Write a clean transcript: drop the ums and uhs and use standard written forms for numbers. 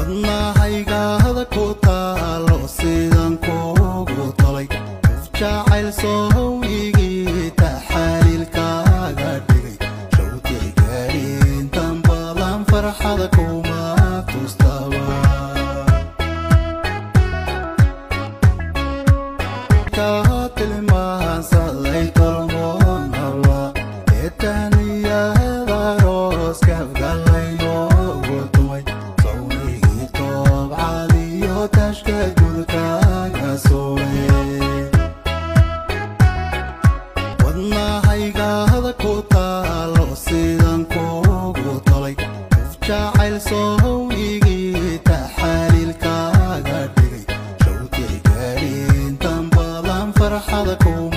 wadnahayga hada ku taalo sidaan kuugu talay qof jacayl sowigii taxaliilkaaga dhigay shawtay gaadhintan badan farxada kuma tustaba tilmaansaday tolmoonaba eetaniyada rooskafgalaynogu tumay sawnigii toobcadiyo tashka gudkaaga sooye wadnahayga hada ku taalo sidaan kuugu talay qof jacayl sowigii taxaliilkaaga dhigay shawtay gaadhintan badan farxada kuma